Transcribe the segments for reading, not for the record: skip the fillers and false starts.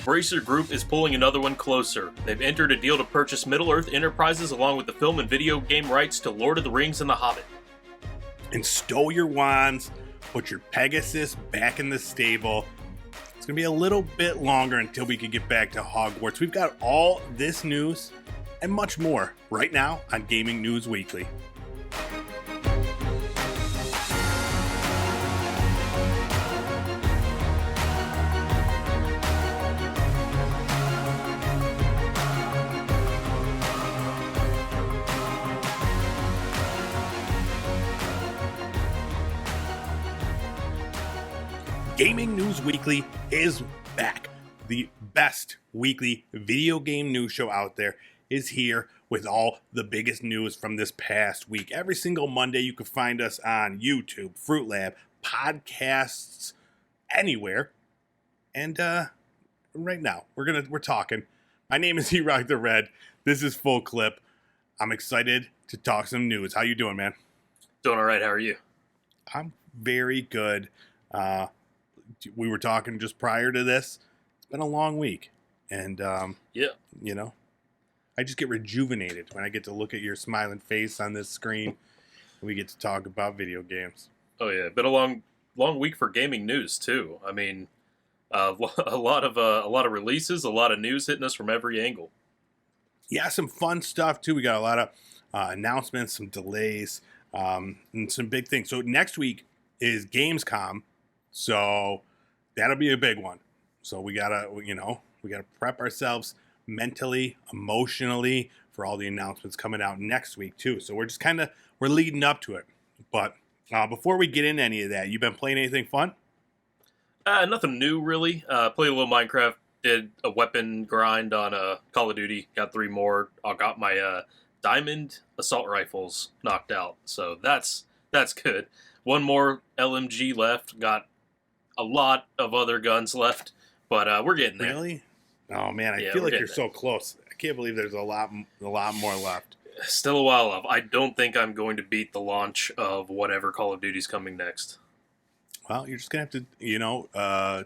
Embracer Group is pulling another one closer. They've entered a deal to purchase Middle-earth Enterprises along with the film and video game rights to Lord of the Rings and The Hobbit. And stow your wands, put your Pegasus back in the stable. It's going to be a little bit longer until we can get back to Hogwarts. We've got all this news and much more right now on Gaming News Weekly. Gaming News Weekly is back. The best weekly video game news show out there is here with all the biggest news from this past week. Every single Monday you can find us on YouTube, Fruit Lab, podcasts, anywhere. And right now we're talking. My name is E-Rock the Red. This is Full Clip. I'm excited to talk some news. How you doing, man? Doing all right. How are you? I'm very good. We were talking just prior to this. It's been a long week. And, yeah, you know, I just get rejuvenated when I get to look at your smiling face on this screen and we get to talk about video games. Oh, yeah. Been a long week for gaming news, too. I mean, a lot of releases, a lot of news hitting us from every angle. Yeah, some fun stuff, too. We got a lot of announcements, some delays, and some big things. So next week is Gamescom. So that'll be a big one. So we gotta prep ourselves mentally, emotionally for all the announcements coming out next week too. So we're leading up to it. But before we get into any of that, you been playing anything fun? Nothing new really. Played a little Minecraft. Did a weapon grind on Call of Duty. Got 3 more. I got my diamond assault rifles knocked out. So that's good. 1 more LMG left. Got a lot of other guns left, but we're getting there. Really? Oh man, I feel like you're so close. I can't believe there's a lot more left. Still a while off. I don't think I'm going to beat the launch of whatever Call of Duty's coming next. Well, you're just gonna have to,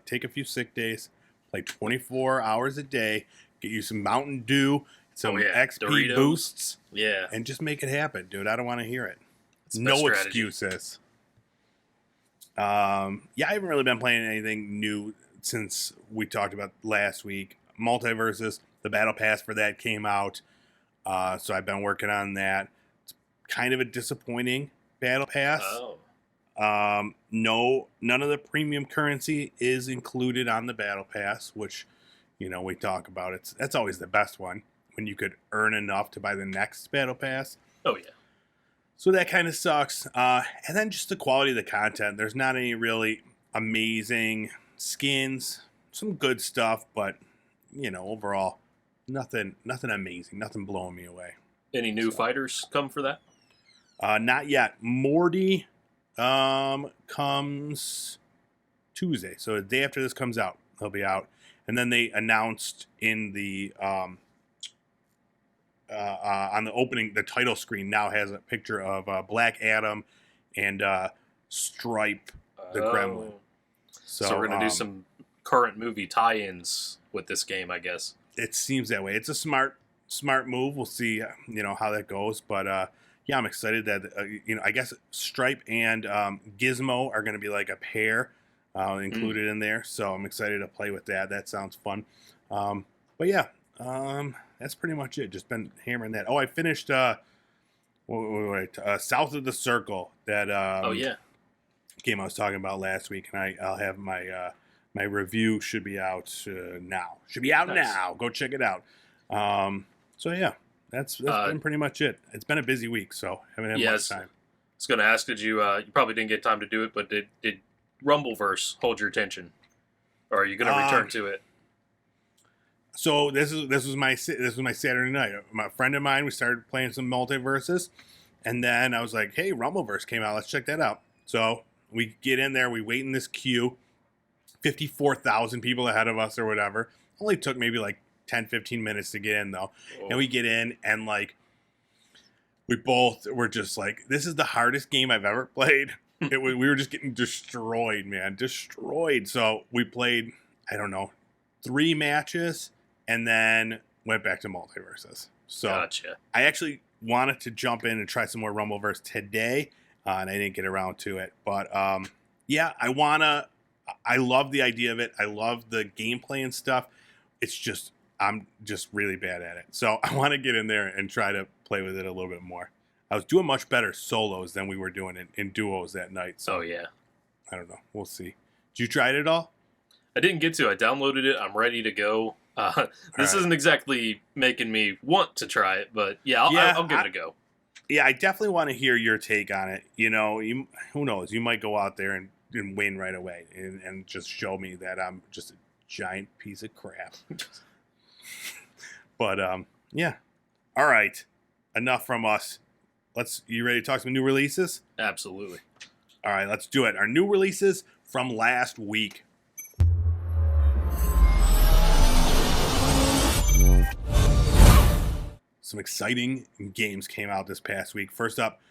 take a few sick days, play 24 hours a day, get you some Mountain Dew, some XP Doritos. boosts, Yeah, and just make it happen, dude. I don't want to hear it. it's No excuses. I haven't really been playing anything new since we talked about last week. Multiverses, the battle pass for that came out, so I've been working on that. It's kind of a disappointing battle pass. Oh. None of the premium currency is included on the battle pass, which, we talk about. That's always the best one, when you could earn enough to buy the next battle pass. Oh, yeah. So that kind of sucks. And then just the quality of the content. There's not any really amazing skins. Some good stuff, but, overall, nothing amazing. Nothing blowing me away. Any new fighters come for that? Not yet. Morty comes Tuesday. So the day after this comes out, he'll be out. And then they announced in the... on the opening, the title screen now has a picture of Black Adam and Stripe the Gremlin. So we're going to do some current movie tie-ins with this game, I guess. It seems that way. It's a smart move. We'll see, how that goes. But, I'm excited that, I guess Stripe and Gizmo are going to be like a pair included in there. So I'm excited to play with that. That sounds fun. But yeah, that's pretty much it. Just been hammering that. Oh, I finished South of the Circle, that game I was talking about last week, and I'll have my my review should be out now. Should be out now. Go check it out. So yeah, that's been pretty much it. It's been a busy week, so haven't had much time. I was going to ask, did you probably didn't get time to do it, but did Rumbleverse hold your attention, or are you going to return to it? So this was my Saturday night. My friend of mine, we started playing some multiverses, and then I was like, "Hey, Rumbleverse came out. Let's check that out." So we get in there, we wait in this queue, 54,000 people ahead of us or whatever. Only took maybe like 10, 15 minutes to get in though. Oh. And we get in and like we both were just like, this is the hardest game I've ever played. We were just getting destroyed, man. Destroyed. So we played, I don't know, 3 matches, and then went back to multiverses. So Gotcha. I actually wanted to jump in and try some more Rumbleverse today, and I didn't get around to it. But yeah, I love the idea of it. I love the gameplay and stuff. It's just, I'm just really bad at it. So I want to get in there and try to play with it a little bit more. I was doing much better solos than we were doing in duos that night. So Oh, yeah. I don't know. We'll see. Did you try it at all? I didn't get to. I downloaded it. I'm ready to go. This isn't exactly making me want to try it, but yeah, I'll give it a go. Yeah, I definitely want to hear your take on it. You know, who knows? You might go out there and win right away and just show me that I'm just a giant piece of crap. But yeah. All right. Enough from us. You ready to talk some new releases? Absolutely. All right, let's do it. Our new releases from last week. Some exciting games came out this past week. First up,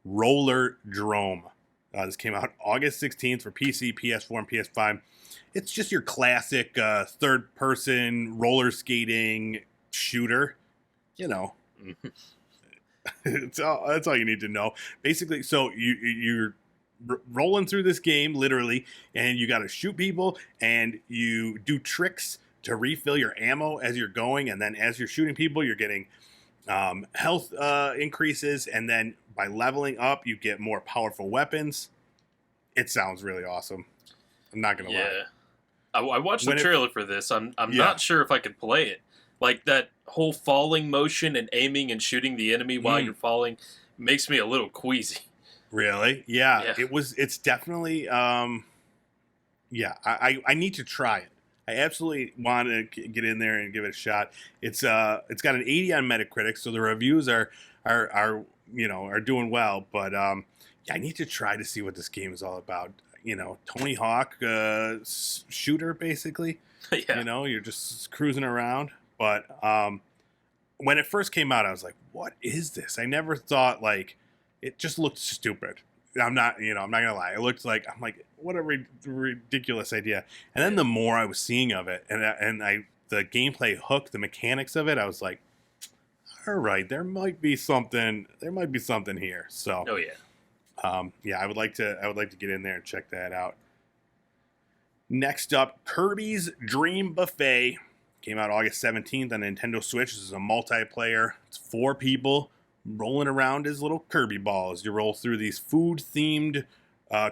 Roller Drome. This came out August 16th for PC, PS4, and PS5. It's just your classic third-person roller skating shooter. You know. That's all you need to know. Basically, so you're rolling through this game, literally, and you got to shoot people, and you do tricks to refill your ammo as you're going, and then as you're shooting people, you're getting health increases, and then by leveling up, you get more powerful weapons. It sounds really awesome. I'm not gonna lie. I watched the trailer for this. I'm not sure if I could play it. Like that whole falling motion and aiming and shooting the enemy while you're falling makes me a little queasy. Really? Yeah. It's definitely. I need to try it. I absolutely want to get in there and give it a shot. It's got an 80 on Metacritic, so the reviews are doing well. But I need to try to see what this game is all about. You know, Tony Hawk shooter, basically. Yeah. You know, you're just cruising around. But when it first came out, I was like, "What is this?" I never thought it just looked stupid. I'm not gonna lie. It looked like what a ridiculous idea. And then the more I was seeing of it, and the gameplay hook, the mechanics of it, I was like, all right, there might be something here. So, oh yeah, I would like to get in there and check that out. Next up, Kirby's Dream Buffet came out August 17th on Nintendo Switch. This is a multiplayer. It's 4 people rolling around as little Kirby balls. You roll through these food-themed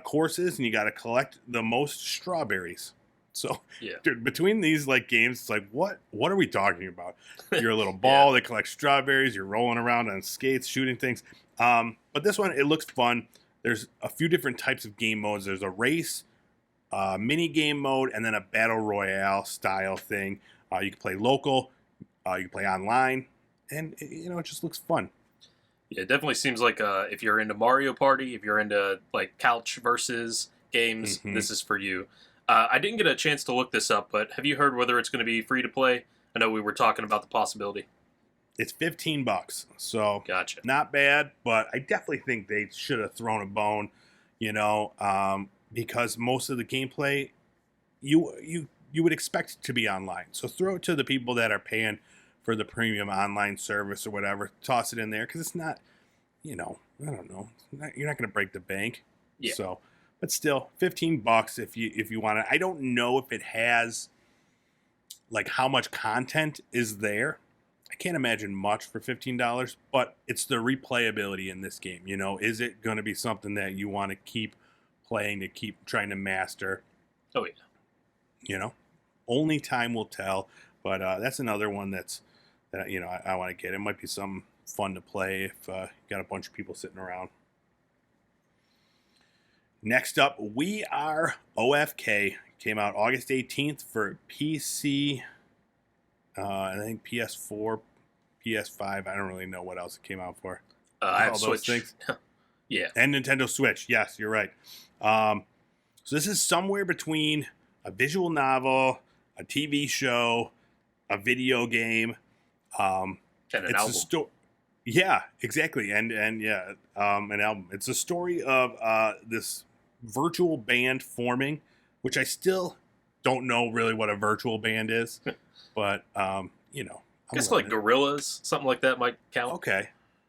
courses, and you got to collect the most strawberries. So, dude, between these games, it's like, what are we talking about? You're a little ball that collects strawberries. You're rolling around on skates, shooting things. But this one, it looks fun. There's a few different types of game modes. There's a race, mini game mode, and then a battle royale style thing. You can play local, you can play online, and it just looks fun. Yeah, it definitely seems like if you're into Mario Party, if you're into couch versus games, this is for you. I didn't get a chance to look this up, but have you heard whether it's going to be free to play? I know we were talking about the possibility. It's $15, so gotcha. Not bad, but I definitely think they should have thrown a bone, because most of the gameplay you would expect to be online. So throw it to the people that are paying for the premium online service or whatever. Toss it in there because it's not, I don't know. You're not going to break the bank. Yeah. So, but still, $15 if you want it. I don't know if it has how much content is there. I can't imagine much for $15, but it's the replayability in this game. Is it going to be something that you want to keep playing, to keep trying to master? Oh yeah. Only time will tell. But that's another one that I want to get. It might be some fun to play if you got a bunch of people sitting around. Next up, We Are OFK. Came out August 18th for PC, I think PS4, PS5. I don't really know what else it came out for. I have Switch. Things. Yeah. And Nintendo Switch. Yes, you're right. So this is somewhere between a visual novel, a TV show, a video game, and an album. Yeah, exactly, and an album. It's a story of this virtual band forming, which I still don't know really what a virtual band is, but you know, I guess like Gorillas, something like that might count. Okay,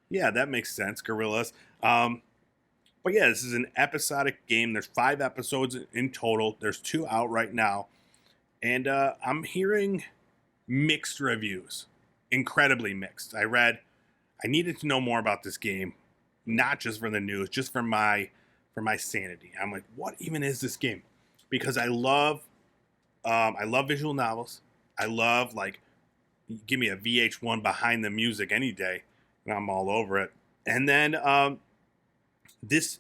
yeah, that makes sense. Gorillas. But yeah, this is an episodic game. There's 5 episodes in total. There's 2 out right now, and I'm hearing mixed reviews, incredibly mixed. I needed to know more about this game, not just for the news, just for my sanity. I'm like, what even is this game? Because I love visual novels. I love, like, give me a VH1 behind the music any day, and I'm all over it. And then and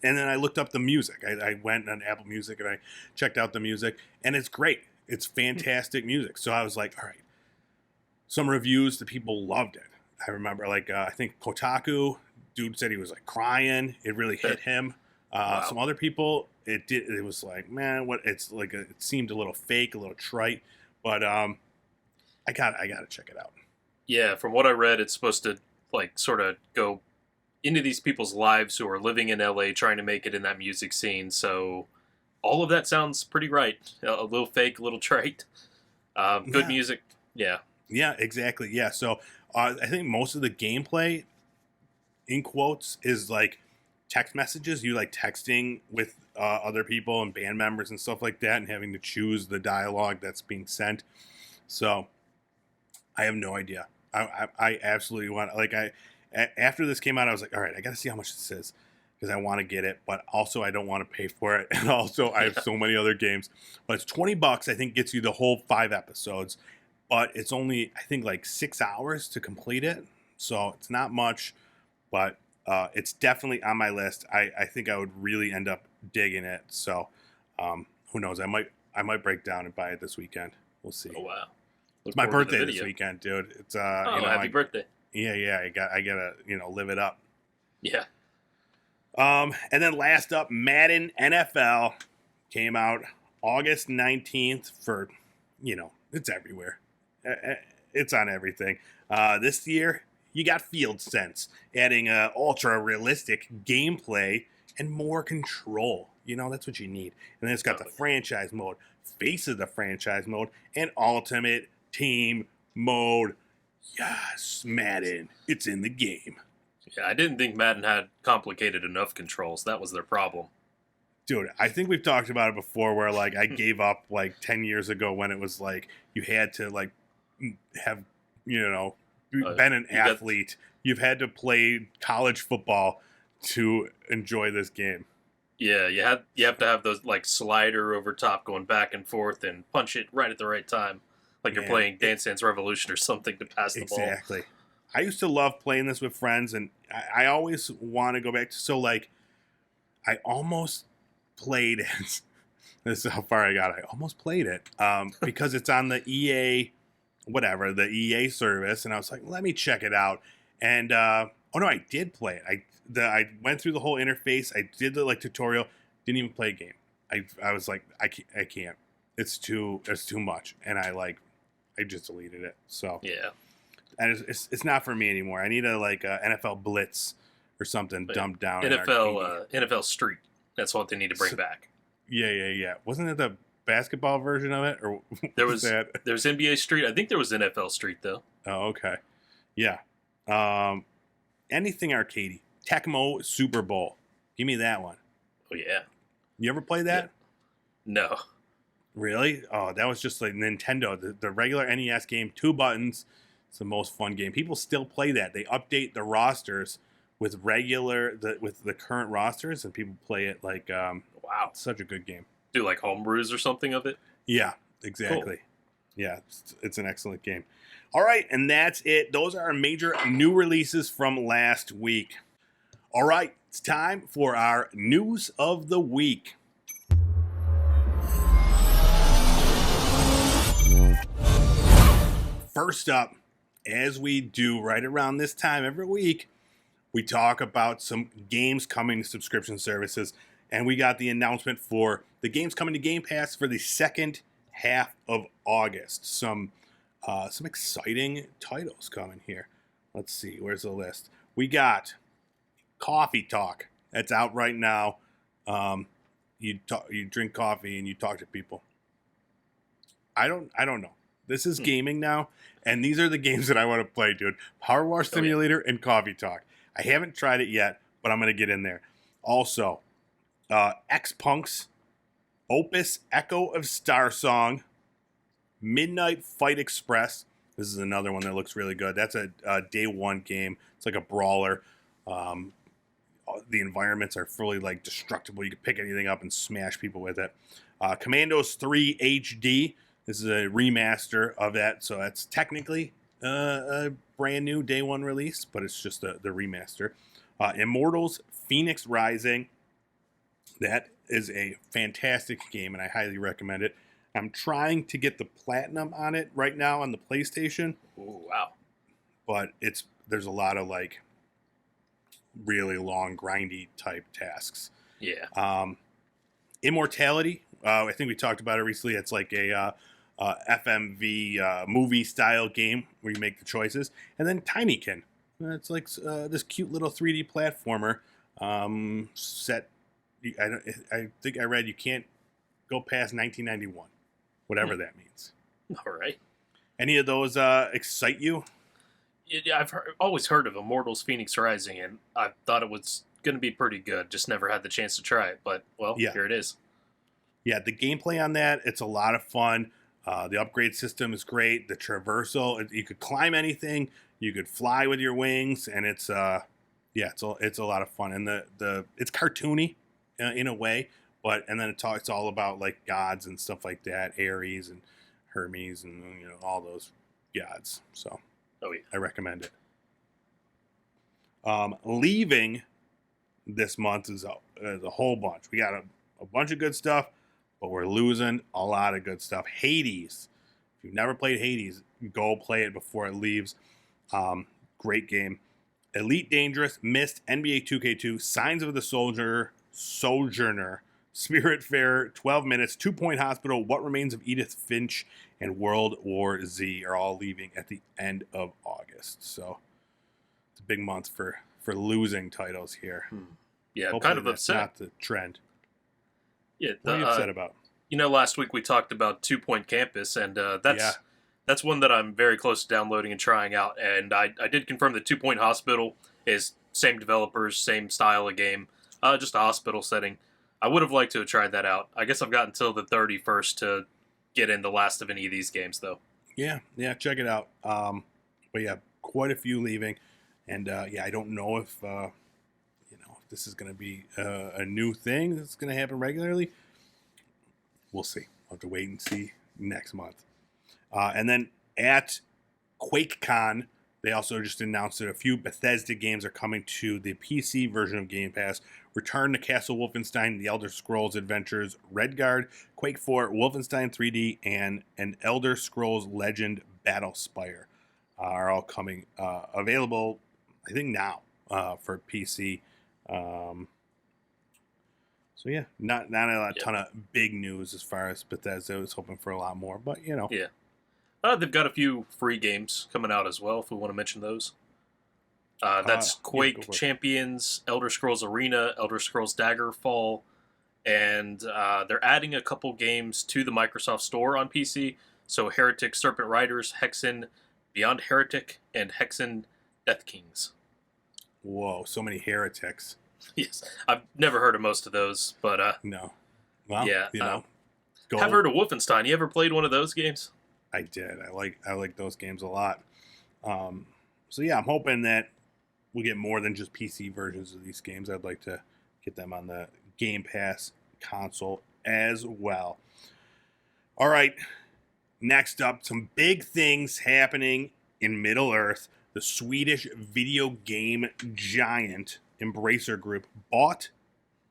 then I looked up the music. I went on Apple Music and I checked out the music, and it's great. It's fantastic music. So I was like, all right. Some reviews, the people loved it. I remember, like, I think Kotaku, dude said he was like crying. It really hit him. Wow. Some other people, it was like, man, what? It's like it seemed a little fake, a little trite. But I gotta check it out. Yeah, from what I read, it's supposed to like sort of go into these people's lives who are living in LA trying to make it in that music scene. So all of that sounds pretty right. A little fake, a little trite. Good music. Yeah. Yeah, exactly. Yeah. So I think most of the gameplay, in quotes, is like text messages. You like texting with other people and band members and stuff like that, and having to choose the dialogue that's being sent. So I have no idea. I absolutely want, after this came out, I was like, all right, I got to see how much this is, because I want to get it, but also I don't want to pay for it. And also I have so many other games. But it's $20, I think, gets you the whole 5 episodes. But it's only, I think, like 6 hours to complete it. So it's not much, but it's definitely on my list. I think I would really end up digging it. So who knows? I might break down and buy it this weekend. We'll see. Oh, wow. It's my birthday this weekend, dude. It's happy birthday. Yeah, I gotta live it up. Yeah. And then last up, Madden NFL came out August 19th for, it's everywhere. It's on everything. This year, you got Field Sense, adding ultra realistic gameplay and more control. That's what you need. And then it's got the franchise mode, face of the franchise mode, and ultimate team mode. Yes, Madden, it's in the game. Yeah, I didn't think Madden had complicated enough controls. That was their problem. Dude, I think we've talked about it before, where like I gave up like 10 years ago when it was like you had to like have been an athlete. You've had to play college football to enjoy this game. Yeah, you have to have those like slider over top going back and forth and punch it right at the right time. Like you're playing Dance Dance Revolution or something to pass the ball. Exactly. I used to love playing this with friends, and I always want to go back to, so like I almost played it. This is how far I got. I almost played it because it's on the EA, the EA service, and I was like, let me check it out. And oh no, I did play it. I went through the whole interface. I did the tutorial. Didn't even play a game. I was like, I can't. It's too much, and I just deleted it. So yeah, and it's not for me anymore. I need a NFL Blitz or something dumbed down. NFL Street. That's what they need to bring back. Yeah. Wasn't it the basketball version of it, or there's NBA Street? I think there was NFL Street though. Oh, okay. Yeah. Anything arcadey. Tecmo Super Bowl. Give me that one. Oh yeah. You ever play that? Yeah. No. Really? Oh, that was just like Nintendo. The regular NES game, 2 buttons. It's the most fun game. People still play that. They update the rosters with the current rosters, and people play it like wow, it's such a good game. Do like homebrews or something of it? Yeah, exactly. Cool. Yeah, it's an excellent game. All right, and that's it. Those are our major new releases from last week. All right, it's time for our news of the week. First up, as we do right around this time every week, we talk about some games coming to subscription services, and we got the announcement for the games coming to Game Pass for the second half of August. Some exciting titles coming here. Let's see, where's the list? We got Coffee Talk. That's out right now. You drink coffee and you talk to people. I don't know. This is gaming now, and these are the games that I want to play, dude. Power Wash Simulator and Coffee Talk. I haven't tried it yet, but I'm gonna get in there. Also, X-Punks, Opus Echo of Star Song, Midnight Fight Express. This is another one that looks really good. That's a day one game. It's like a brawler. The environments are fully like destructible. You can pick anything up and smash people with it. Commandos 3 HD. This is a remaster of that, so that's technically a brand new day one release, but it's just the remaster. Immortals Phoenix Rising. That is a fantastic game, and I highly recommend it. I'm trying to get the platinum on it right now on the PlayStation. Ooh, wow. But there's a lot of like really long, grindy type tasks. Yeah. Immortality. I think we talked about it recently. It's like a FMV movie style game where you make the choices. And then Tinykin. It's like this cute little 3D platformer set. I think I read you can't go past 1991, whatever that means. All right. Any of those excite you? Yeah, I've always heard of Immortals Phoenix Rising, and I thought it was going to be pretty good. Just never had the chance to try it, but, well, here it is. Yeah, the gameplay on that, it's a lot of fun. The upgrade system is great. The traversal, you could climb anything. You could fly with your wings, and it's a lot of fun. And it's cartoony in a way, and then it's all about like gods and stuff like that, Ares and Hermes and all those gods. So I recommend it. Leaving this month is a whole bunch. We got a bunch of good stuff, but we're losing a lot of good stuff. Hades. If you've never played Hades, go play it before it leaves. Great game. Elite Dangerous, Myst, NBA 2K2, Signs of the Sojourner, Spiritfarer, 12 Minutes, 2 Point Hospital, What Remains of Edith Finch, and World War Z are all leaving at the end of August. So it's a big month for losing titles here. Yeah, hopefully kind of that's upset. Not the trend. Yeah, what are you upset about? Last week we talked about 2 Point Campus, and that's one that I'm very close to downloading and trying out. And I did confirm that 2 Point Hospital is same developers, same style of game, just a hospital setting. I would have liked to have tried that out. I guess I've got until the 31st to get in the last of any of these games, though. Yeah, check it out. But yeah, quite a few leaving, and I don't know if if this is going to be a new thing that's going to happen regularly. We'll see. I'll have to wait and see next month. And then at QuakeCon, they also just announced that a few Bethesda games are coming to the PC version of Game Pass. Return to Castle Wolfenstein, The Elder Scrolls Adventures, Redguard, Quake 4, Wolfenstein 3D, and an Elder Scrolls Legend Battlespire are all coming available, I think, now for PC. So yeah, not a ton of big news as far as Bethesda. I was hoping for a lot more, but Yeah. They've got a few free games coming out as well, if we want to mention those. That's Quake Champions, Elder Scrolls Arena, Elder Scrolls Daggerfall, and they're adding a couple games to the Microsoft Store on PC. So Heretic Serpent Riders, Hexen Beyond Heretic, and Hexen Death Kings. Whoa, so many heretics. Yes, I've never heard of most of those, but no. Well, yeah, have heard of Wolfenstein. You ever played one of those games? I did. I like those games a lot. So yeah, I'm hoping that we'll get more than just PC versions of these games. I'd like to get them on the Game Pass console as well. All right, next up, some big things happening in Middle-earth. The Swedish video game giant Embracer Group bought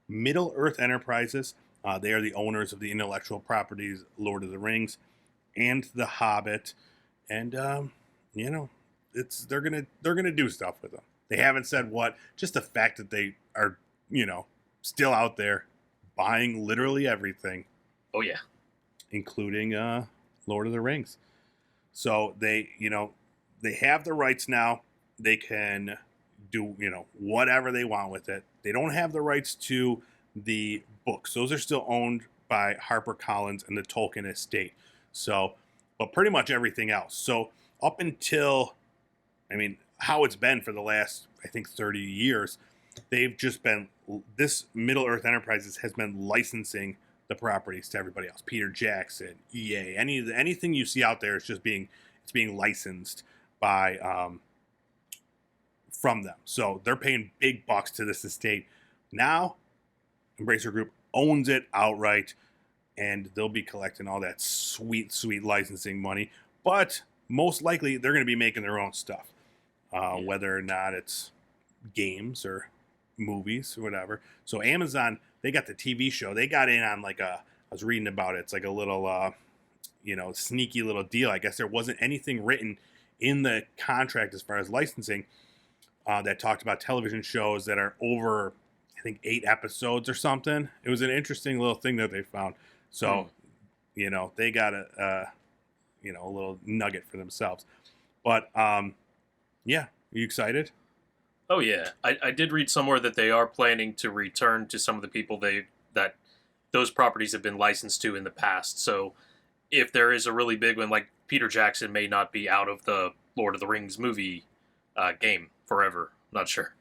Middle-earth Enterprises. They are the owners of the intellectual properties Lord of the Rings and The Hobbit, and they're gonna do stuff with them. They haven't said what. Just the fact that they are still out there buying literally everything. Oh yeah, including Lord of the Rings. So they have the rights now. They can do whatever they want with it. They don't have the rights to the books. Those are still owned by HarperCollins and the Tolkien estate. So but pretty much everything else. So up until, I mean, how it's been for the last, I think, 30 years, they've just been, this Middle Earth Enterprises has been licensing the properties to everybody else. Peter Jackson, EA, anything you see out there is just being licensed by from them. So they're paying big bucks to this estate. Now, Embracer Group owns it outright, and they'll be collecting all that sweet, sweet licensing money. But most likely, they're going to be making their own stuff, whether or not it's games or movies or whatever. So Amazon, they got the TV show. They got in on like I was reading about it. It's like a little, sneaky little deal. I guess there wasn't anything written in the contract as far as licensing that talked about television shows that are over, I think, 8 episodes or something. It was an interesting little thing that they found. So, they got a little nugget for themselves. But, yeah, are you excited? Oh yeah, I did read somewhere that they are planning to return to some of the people that those properties have been licensed to in the past. So if there is a really big one, like Peter Jackson may not be out of the Lord of the Rings movie game forever. Not sure.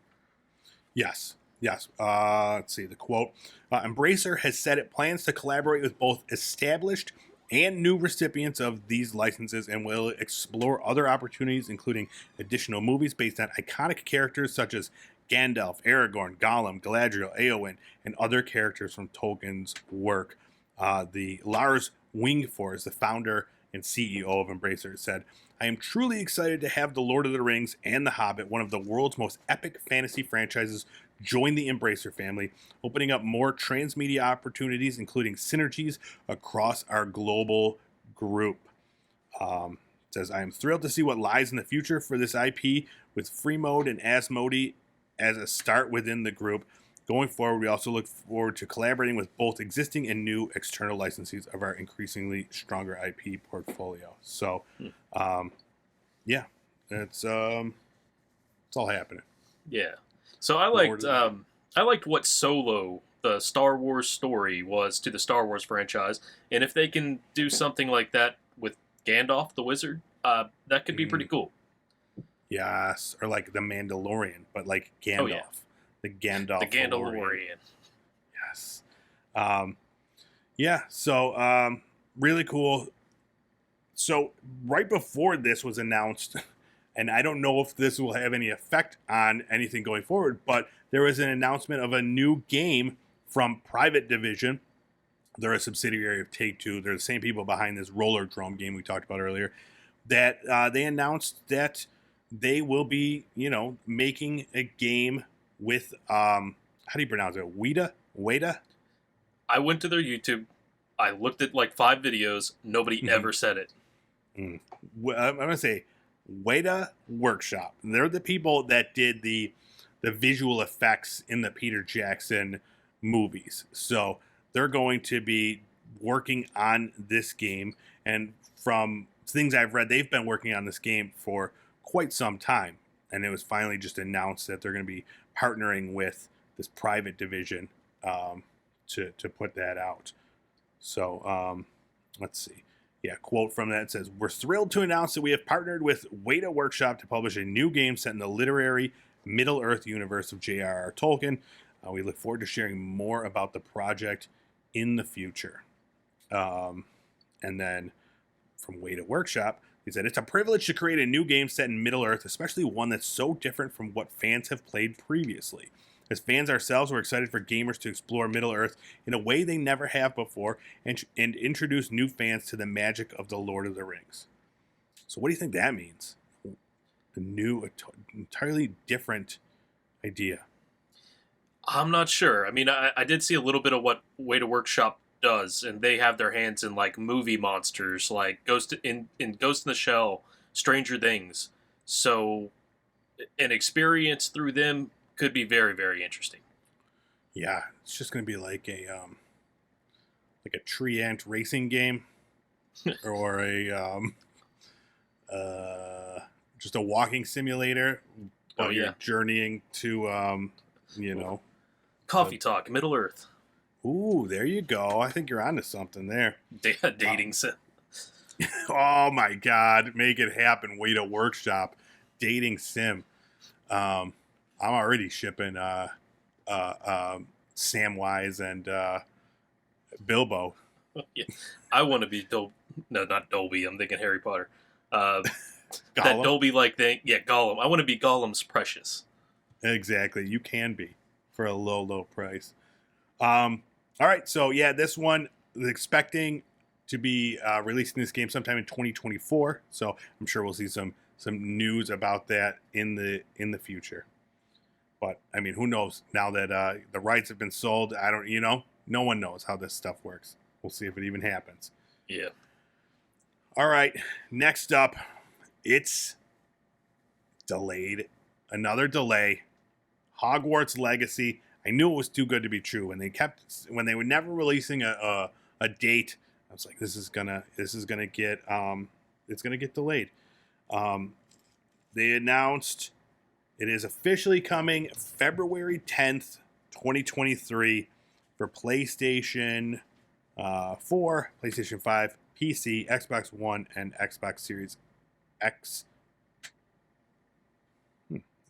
Yes. Let's see the quote. Embracer has said it plans to collaborate with both established and new recipients of these licenses and will explore other opportunities, including additional movies based on iconic characters such as Gandalf, Aragorn, Gollum, Galadriel, Eowyn, and other characters from Tolkien's work. The Lars Wingefors, the founder and CEO of Embracer, said, "I am truly excited to have The Lord of the Rings and The Hobbit, one of the world's most epic fantasy franchises, join the Embracer family, opening up more transmedia opportunities, including synergies across our global group." It says, "I am thrilled to see what lies in the future for this IP with free mode and Asmodee as a start within the group. Going forward, we also look forward to collaborating with both existing and new external licensees of our increasingly stronger IP portfolio." So, yeah, it's all happening. Yeah. So I liked what Solo, the Star Wars story, was to the Star Wars franchise, and if they can do something like that with Gandalf the Wizard, that could be pretty cool. Yes, or like the Mandalorian, but like Gandalf. Oh, yeah. The Gandalf. The Gandalorian. Yes. Yeah, so really cool. So right before this was announced, and I don't know if this will have any effect on anything going forward, but there was an announcement of a new game from Private Division. They're a subsidiary of Take-Two. They're the same people behind this Roller Drum game we talked about earlier. That they announced that they will be, making a game with, how do you pronounce it? Weta? I went to their YouTube. I looked at like 5 videos. Nobody ever said it. I'm going to say Weta Workshop. They're the people that did the visual effects in the Peter Jackson movies. So they're going to be working on this game. And from things I've read, they've been working on this game for quite some time. And it was finally just announced that they're going to be partnering with this Private Division to put that out. So let's see. Yeah, quote from that says, "We're thrilled to announce that we have partnered with Weta Workshop to publish a new game set in the literary Middle-earth universe of J.R.R. Tolkien. We look forward to sharing more about the project in the future." And then from Weta Workshop, he said, "It's a privilege to create a new game set in Middle-earth, especially one that's so different from what fans have played previously. As fans ourselves, we're excited for gamers to explore Middle-earth in a way they never have before and introduce new fans to the magic of the Lord of the Rings." So what do you think that means? A new, entirely different idea. I'm not sure. I mean, I did see a little bit of what Weta Workshop does, and they have their hands in like movie monsters, like Ghost in the Shell, Stranger Things. So an experience through them could be very, very interesting. Yeah, it's just going to be like a tree ant racing game, or just a walking simulator. But you're journeying to Coffee Talk, Middle Earth. Ooh, there you go. I think you're onto something there. Dating sim. Oh my God, make it happen. Weta Workshop, dating sim. I'm already shipping Samwise and Bilbo. Yeah. I want to be Dolby. No, not Dolby. I'm thinking Harry Potter. Uh, that Gollum. Dolby like thing. Yeah, Gollum. I want to be Gollum's Precious. Exactly. You can be for a low, low price. All right. So yeah, this one is expecting to be releasing this game sometime in 2024. So I'm sure we'll see some news about that in the future. But I mean, who knows? Now that the rights have been sold, I don't. No one knows how this stuff works. We'll see if it even happens. Yeah. All right. Next up, it's delayed. Another delay. Hogwarts Legacy. I knew it was too good to be true. When they were never releasing a date, I was like, this is gonna get it's gonna get delayed. They announced it is officially coming February 10th, 2023 for PlayStation 4, PlayStation 5, PC, Xbox One, and Xbox Series X.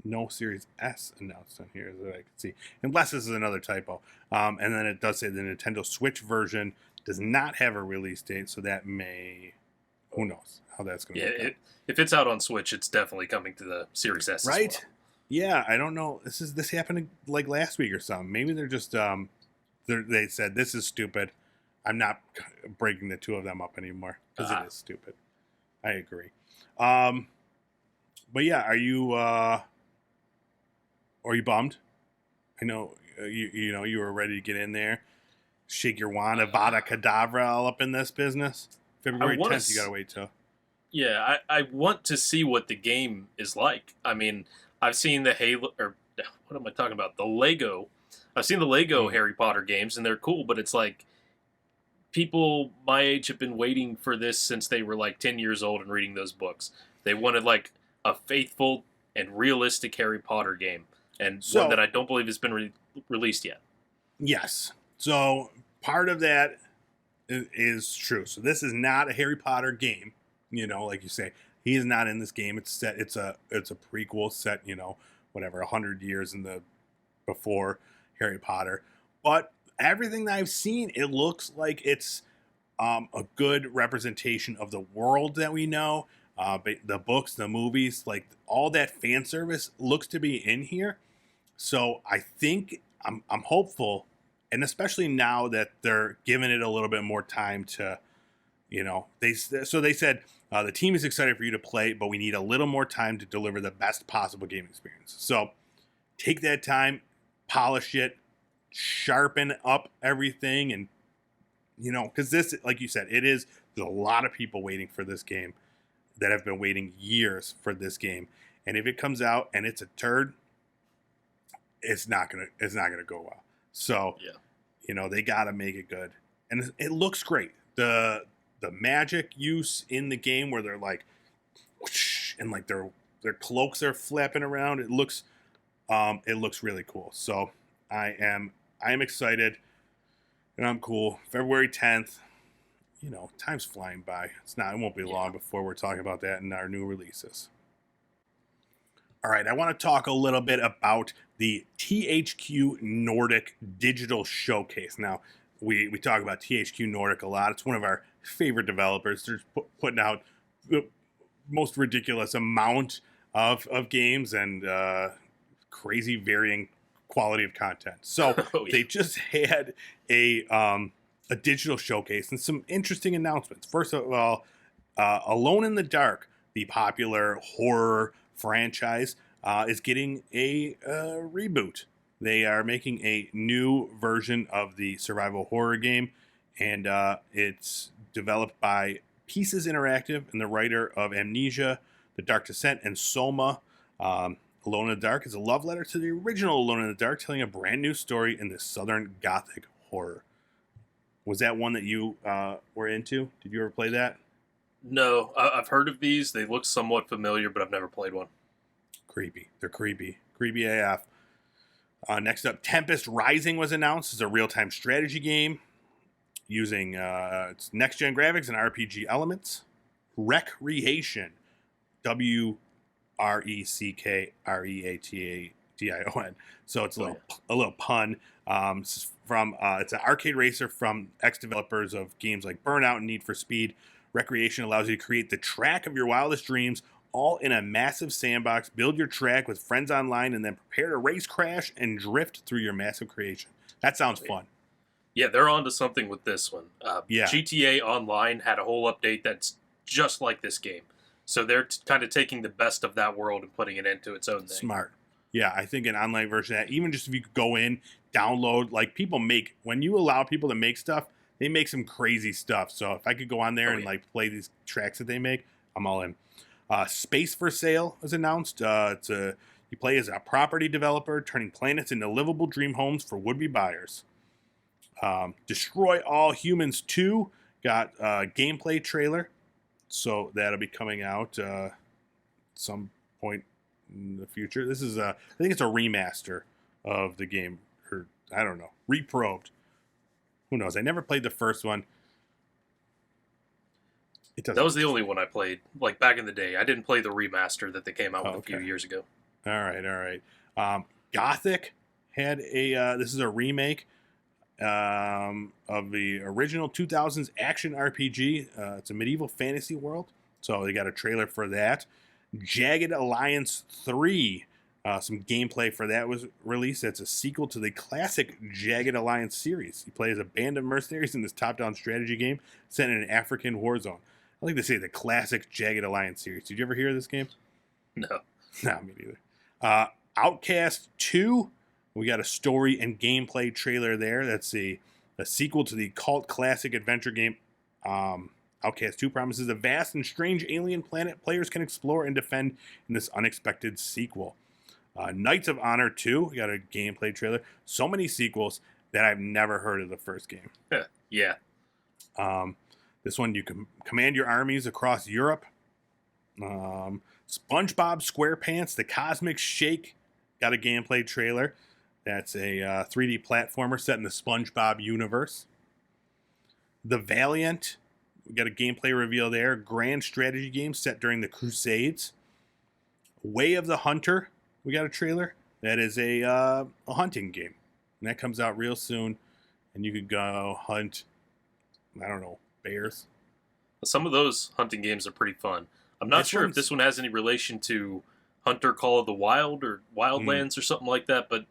No Series S announced on here that I can see, unless this is another typo. And then it does say the Nintendo Switch version does not have a release date, so that may, who knows how that's going to Yeah. work. If it's out on Switch, it's definitely coming to the Series S as Right? well. Yeah, I don't know. This happened like last week or something. Maybe they're just they said this is stupid. I'm not breaking the two of them up anymore because it is stupid. I agree. But yeah, are you bummed? I know you were ready to get in there, shake your wand, Avada Kedavra all up in this business. February 10th, you gotta wait till. Yeah, I want to see what the game is like. I mean, I've seen the Halo, or what am I talking about? The Lego. I've seen the Lego Harry Potter games, and they're cool, but it's like people my age have been waiting for this since they were like 10 years old and reading those books. They wanted like a faithful and realistic Harry Potter game, and one that I don't believe has been released yet. Yes. So part of that is true. So this is not a Harry Potter game. Like you say, he is not in this game. It's set. It's a prequel set. Whatever, 100 years before Harry Potter. But everything that I've seen, it looks like it's a good representation of the world that we know. The books, the movies, like all that fan service looks to be in here. So I think I'm hopeful, and especially now that they're giving it a little bit more time to, they said the team is excited for you to play, but we need a little more time to deliver the best possible game experience. So take that time, polish it, sharpen up everything, and because this, like you said, there's a lot of people waiting for this game that have been waiting years for this game, and if it comes out and it's a turd, it's not gonna go well. So Yeah. they gotta make it good, and it looks great. The magic use in the game where they're like whoosh, and like their cloaks are flapping around, it looks really cool. So I am excited, and I'm cool. February 10th. Time's flying by. It won't be long before we're talking about that in our new releases. All right, I want to talk a little bit about the THQ Nordic Digital Showcase. Now, we talk about THQ Nordic a lot. It's one of our favorite developers. They're putting out the most ridiculous amount of games and crazy varying quality of content. So they just had a digital showcase and some interesting announcements. First of all, Alone in the Dark, the popular horror franchise, is getting a reboot. They are making a new version of the survival horror game, and it's developed by Pieces Interactive and the writer of Amnesia, The Dark Descent, and Soma. Alone in the Dark is a love letter to the original Alone in the Dark, telling a brand new story in this Southern Gothic horror. Was that one that you were into? Did you ever play that? No, I've heard of these. They look somewhat familiar, but I've never played one. Creepy. They're creepy. Creepy AF. Next up, Tempest Rising was announced as a real-time strategy game using its next-gen graphics and RPG elements. Recreation, WRECKREATION. So it's a little pun. It's an arcade racer from ex-developers of games like Burnout and Need for Speed. Recreation allows you to create the track of your wildest dreams, all in a massive sandbox. Build your track with friends online, and then prepare to race, crash, and drift through your massive creation. That sounds fun. Yeah, they're onto something with this one. Yeah. GTA Online had a whole update that's just like this game. So they're kind of taking the best of that world and putting it into its own thing. Smart. Yeah, I think an online version of that, even just if you could go in, download, like people make, when you allow people to make stuff, they make some crazy stuff. So if I could go on there and like play these tracks that they make, I'm all in. Space for Sale is announced. You play as a property developer, turning planets into livable dream homes for would-be buyers. Destroy All Humans 2 got a gameplay trailer. So that'll be coming out some point in the future. This is I think it's a remaster of the game, or I don't know, reprobed. Who knows? I never played the first one. That was the only one I played, like back in the day. I didn't play the remaster that they came out with a few years ago. All right. Gothic had a. This is a remake of the original 2000s action RPG. It's a medieval fantasy world, so they got a trailer for that. Jagged Alliance 3, some gameplay for that was released. That's a sequel to the classic Jagged Alliance series. You play as a band of mercenaries in this top-down strategy game set in an African war zone. I like to say the classic Jagged Alliance series. Did you ever hear of this game? No. No, me neither. Outcast 2, we got a story and gameplay trailer there. That's a sequel to the cult classic adventure game. Outcast 2 promises a vast and strange alien planet players can explore and defend in this unexpected sequel. Knights of Honor 2, we got a gameplay trailer. So many sequels that I've never heard of the first game. Yeah. This one, you can command your armies across Europe. SpongeBob SquarePants, The Cosmic Shake, got a gameplay trailer. That's a 3D platformer set in the SpongeBob universe. The Valiant, we got a gameplay reveal there. Grand strategy game set during the Crusades. Way of the Hunter, we got a trailer. That is a hunting game. And that comes out real soon. And you could go hunt, I don't know, bears. Some of those hunting games are pretty fun. I'm not sure if this one has any relation to Hunter Call of the Wild or Wildlands or something like that, but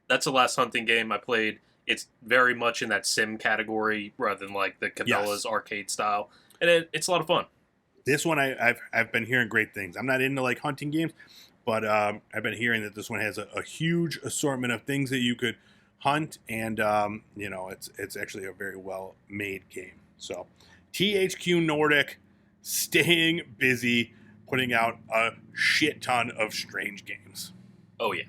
that's the last hunting game I played. It's very much in that sim category rather than like the Cabela's arcade style, and it's a lot of fun. This one I've been hearing great things. I'm not into like hunting games, but I've been hearing that this one has a huge assortment of things that you could hunt, and it's actually a very well made game. So THQ Nordic staying busy, putting out a shit ton of strange games. Oh yeah.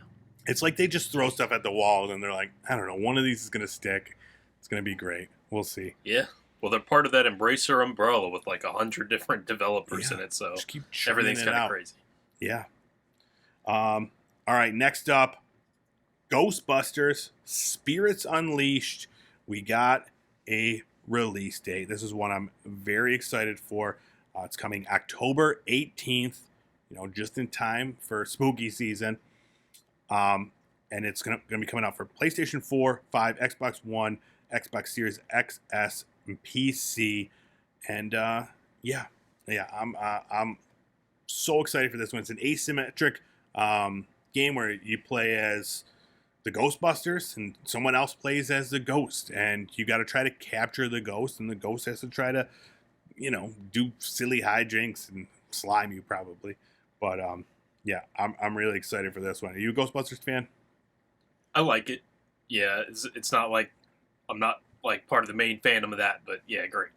It's like they just throw stuff at the wall and they're like, I don't know, one of these is going to stick. It's going to be great. We'll see. Yeah. Well, they're part of that Embracer umbrella with like 100 different developers in it, so just keep everything's kind of crazy. Yeah. All right, next up, Ghostbusters, Spirits Unleashed. We got a release date. This is one I'm very excited for. It's coming October 18th, just in time for spooky season. And it's going to be coming out for PlayStation 4, 5, Xbox One, Xbox Series XS, and PC. And I'm so excited for this one. It's an asymmetric game where you play as the Ghostbusters and someone else plays as the ghost, and you got to try to capture the ghost, and the ghost has to try to, do silly hijinks and slime you probably. But I'm really excited for this one. Are you a Ghostbusters fan? I like it. Yeah, it's not like I'm not like part of the main fandom of that, but yeah, great.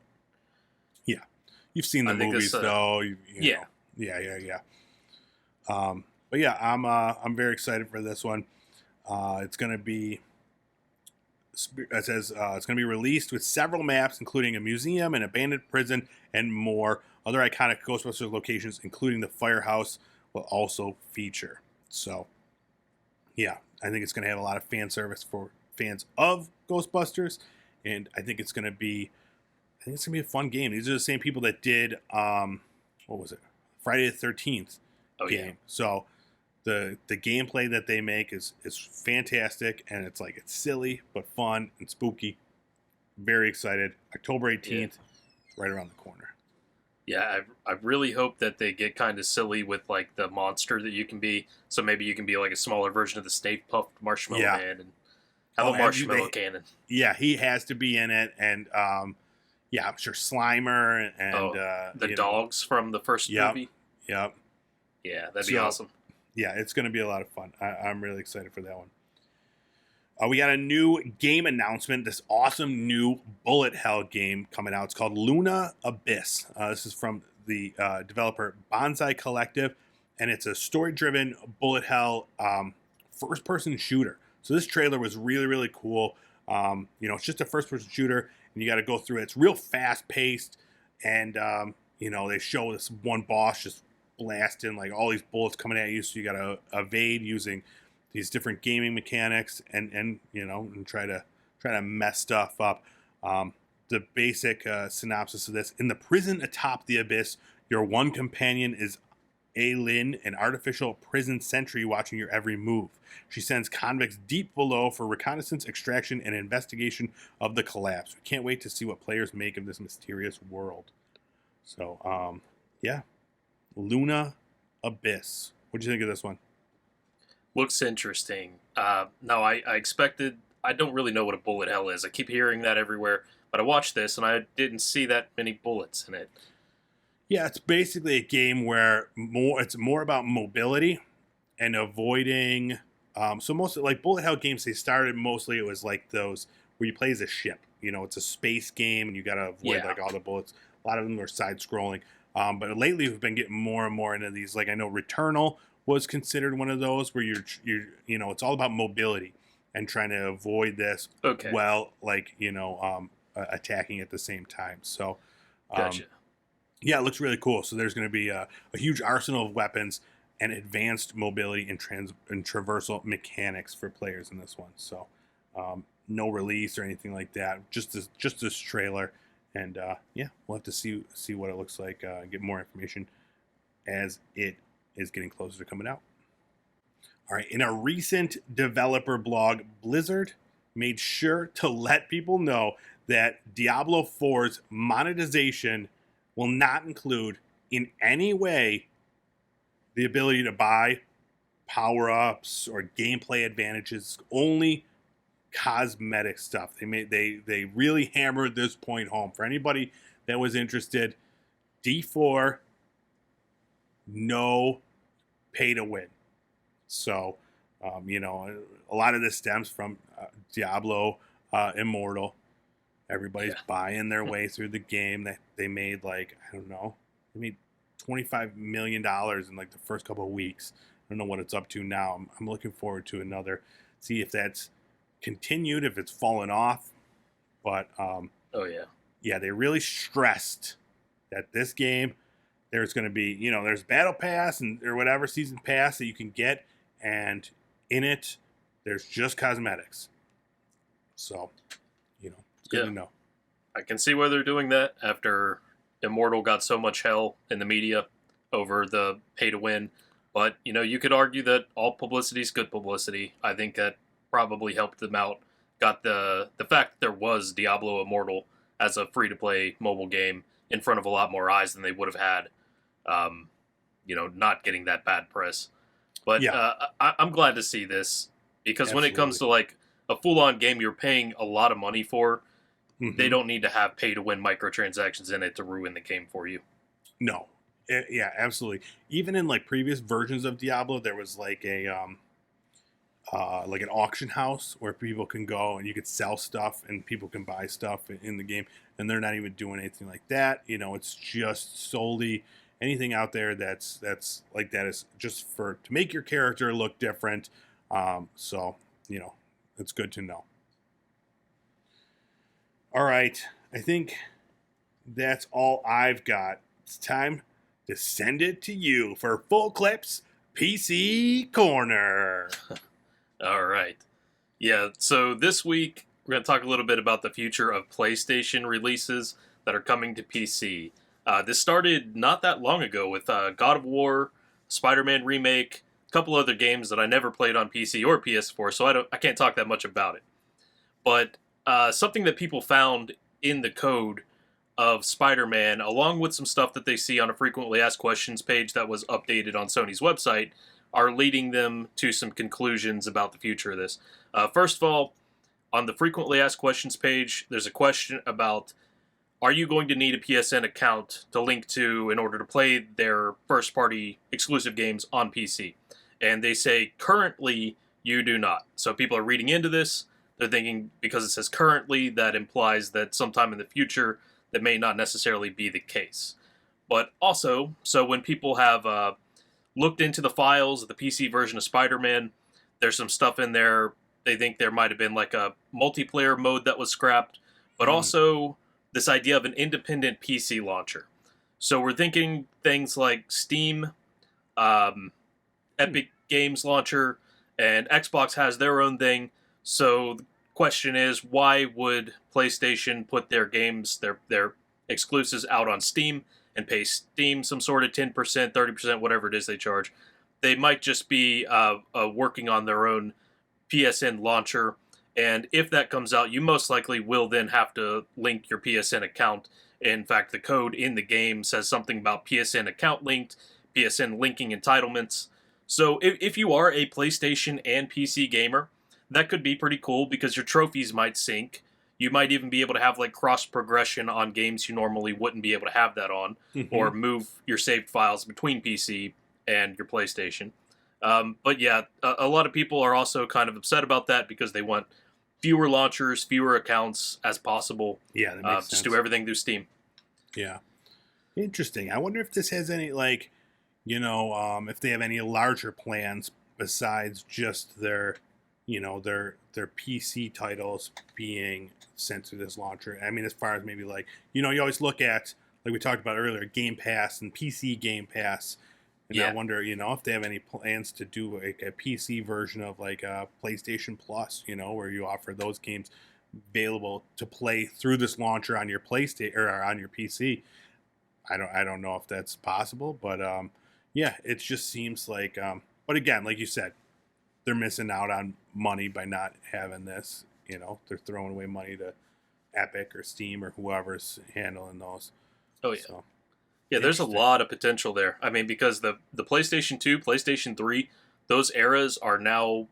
Yeah, you've seen the movies though. Yeah. But yeah, I'm very excited for this one. It's going to be, it says it's going to be released with several maps, including a museum, an abandoned prison, and more. Other iconic Ghostbusters locations, including the firehouse, will also feature. So, yeah, I think it's going to have a lot of fan service for fans of Ghostbusters, and I think it's going to be a fun game. These are the same people that did what was it? Friday the 13th Oh game. yeah. So the gameplay that they make is fantastic, and it's silly but fun and spooky. Very excited. October 18th, right around the corner. Yeah, I really hope that they get kind of silly with like the monster that you can be. So maybe you can be like a smaller version of the Stay Puft Marshmallow Man and have a marshmallow cannon. Yeah, he has to be in it, and yeah, I'm sure Slimer and the dogs from the first movie. Yep. Yeah, that'd be awesome. Yeah, it's going to be a lot of fun. I'm really excited for that one. We got a new game announcement. This awesome new bullet hell game coming out. It's called Luna Abyss. This is from the developer Bonsai Collective, and it's a story-driven bullet hell first-person shooter. So this trailer was really, really cool. It's just a first-person shooter, and you got to go through it. It's real fast-paced, and they show this one boss just blasting like all these bullets coming at you, so you got to evade using these different gaming mechanics and try to mess stuff up. The basic synopsis of this: in the prison atop the abyss, your one companion is Aylin, an artificial prison sentry watching your every move. She sends convicts deep below for reconnaissance, extraction, and investigation of the collapse. We can't wait to see what players make of this mysterious world. So, yeah. Luna Abyss. What'd you think of this one? Looks interesting. No, I expected... I don't really know what a bullet hell is. I keep hearing that everywhere. But I watched this, and I didn't see that many bullets in it. Yeah, it's basically a game where it's more about mobility and avoiding... so most like bullet hell games, they started mostly, it was like those where you play as a ship. It's a space game, and you got to avoid like all the bullets. A lot of them are side-scrolling. But lately, we've been getting more and more into these. Like I know Returnal was considered one of those where you're it's all about mobility and trying to avoid this while attacking at the same time. So, gotcha. Yeah, it looks really cool. So there's going to be a huge arsenal of weapons and advanced mobility and traversal mechanics for players in this one. So no release or anything like that. Just this trailer. And we'll have to see what it looks like, get more information as it is getting closer to coming out. All right, in a recent developer blog, Blizzard made sure to let people know that Diablo 4's monetization will not include in any way the ability to buy power-ups or gameplay advantages, only cosmetic stuff. They really hammered this point home. For anybody that was interested, D4, no pay to win. So, a lot of this stems from Diablo Immortal. Everybody's buying their way through the game. They made they made $25 million in like the first couple of weeks. I don't know what it's up to now. I'm looking forward to another. See if that's continued, if it's fallen off. But they really stressed that this game, there's going to be, there's battle pass or whatever season pass that you can get, and in it there's just cosmetics. So it's good to know. I can see why they're doing that after Immortal got so much hell in the media over the pay to win. But you could argue that all publicity is good publicity. I think that probably helped them out. Got the fact that there was Diablo Immortal as a free-to-play mobile game in front of a lot more eyes than they would have had, not getting that bad press. But I'm glad to see this, because when it comes to like a full-on game you're paying a lot of money for, they don't need to have pay-to-win microtransactions in it to ruin the game for you. No. Yeah, absolutely. Even in like previous versions of Diablo, there was like an auction house where people can go and you could sell stuff and people can buy stuff in the game, and they're not even doing anything like that. It's just solely anything out there that's like that is just to make your character look different. So it's good to know. All right, I think that's all I've got. It's time to send it to you for Full Clips PC Corner. All right. Yeah, so this week we're going to talk a little bit about the future of PlayStation releases that are coming to PC. This started not that long ago with God of War, Spider-Man remake, a couple other games that I never played on PC or PS4, so I can't talk that much about it. But something that people found in the code of Spider-Man, along with some stuff that they see on a frequently asked questions page that was updated on Sony's website, are leading them to some conclusions about the future of this. First of all, on the frequently asked questions page, there's a question about, are you going to need a PSN account to link to in order to play their first-party exclusive games on PC? And they say, currently, you do not. So people are reading into this. They're thinking, because it says currently, that implies that sometime in the future, that may not necessarily be the case. But also, so when people have looked into the files of the PC version of Spider-Man, there's some stuff in there. They think there might have been like a multiplayer mode that was scrapped, but also this idea of an independent PC launcher. So we're thinking things like Steam, Epic Games Launcher, and Xbox has their own thing. So the question is, why would PlayStation put their games, their exclusives out on Steam and pay Steam some sort of 10%, 30%, whatever it is they charge? They might just be working on their own PSN launcher. And if that comes out, you most likely will then have to link your PSN account. In fact, the code in the game says something about PSN account linked, PSN linking entitlements. So if you are a PlayStation and PC gamer, that could be pretty cool because your trophies might sync. You might even be able to have like cross progression on games you normally wouldn't be able to have that on, or move your saved files between PC and your PlayStation. But yeah, a lot of people are also kind of upset about that because they want fewer launchers, fewer accounts as possible. Yeah, that makes sense. Just do everything through Steam. Yeah. Interesting. I wonder if this has any, like, if they have any larger plans besides just their PC titles being sent to this launcher. I mean, as far as maybe like, you always look at, like we talked about earlier, Game Pass and PC Game Pass. And I wonder, if they have any plans to do like a PC version of like a PlayStation Plus, where you offer those games available to play through this launcher on your PlayStation or on your PC. I don't know if that's possible, but yeah, it just seems like. But again, like you said, they're missing out on money by not having this. They're throwing away money to Epic or Steam or whoever's handling those. Oh yeah. So, yeah, there's a lot of potential there. I mean, because the PlayStation 2, PlayStation 3, those eras are now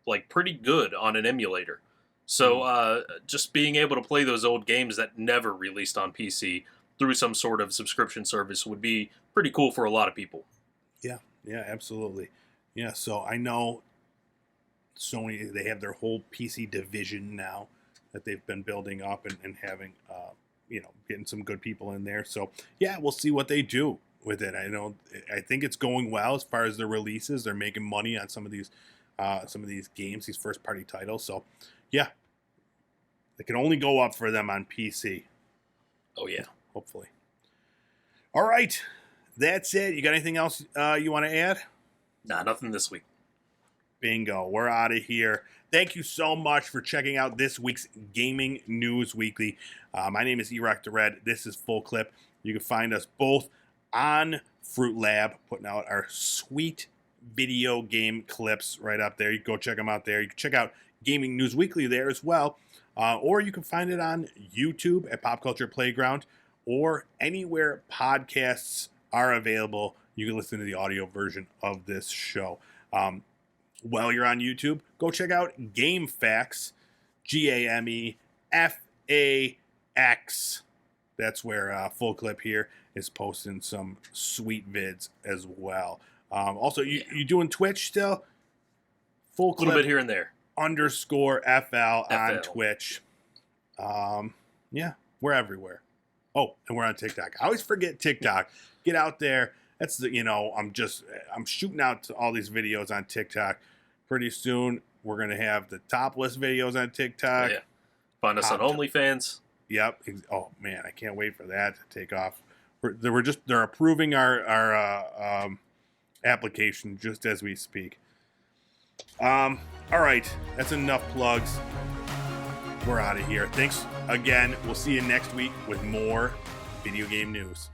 like pretty good on an emulator. So just being able to play those old games that never released on PC through some sort of subscription service would be pretty cool for a lot of people. Yeah, absolutely. Yeah, so I know Sony, they have their whole PC division now that they've been building up and having, getting some good people in there. So, yeah, we'll see what they do with it. I think it's going well as far as their releases. They're making money on some of these games, these first-party titles. So, yeah, it can only go up for them on PC. Oh, yeah. Hopefully. All right. That's it. You got anything else you want to add? Nah, nothing this week. Bingo. We're out of here. Thank you so much for checking out this week's Gaming News Weekly. My name is Erect the Red. This is Full Clip. You can find us both on Fruit Lab, putting out our sweet video game clips right up there. You can go check them out there. You can check out Gaming News Weekly there as well. Or you can find it on YouTube at Pop Culture Playground or anywhere podcasts are available. You can listen to the audio version of this show. While you're on YouTube, go check out Game Facts, GAMEFAX. That's where Full Clip here is posting some sweet vids as well. Also, you doing Twitch still? Full Clip. A little bit here and there. _FL on Twitch. Yeah, we're everywhere. Oh, and we're on TikTok. I always forget TikTok. Get out there. That's I'm shooting out to all these videos on TikTok. Pretty soon, we're going to have the topless videos on TikTok. Yeah. Find us on OnlyFans. Yep. Oh, man, I can't wait for that to take off. They're approving our application just as we speak. All right. That's enough plugs. We're out of here. Thanks again. We'll see you next week with more video game news.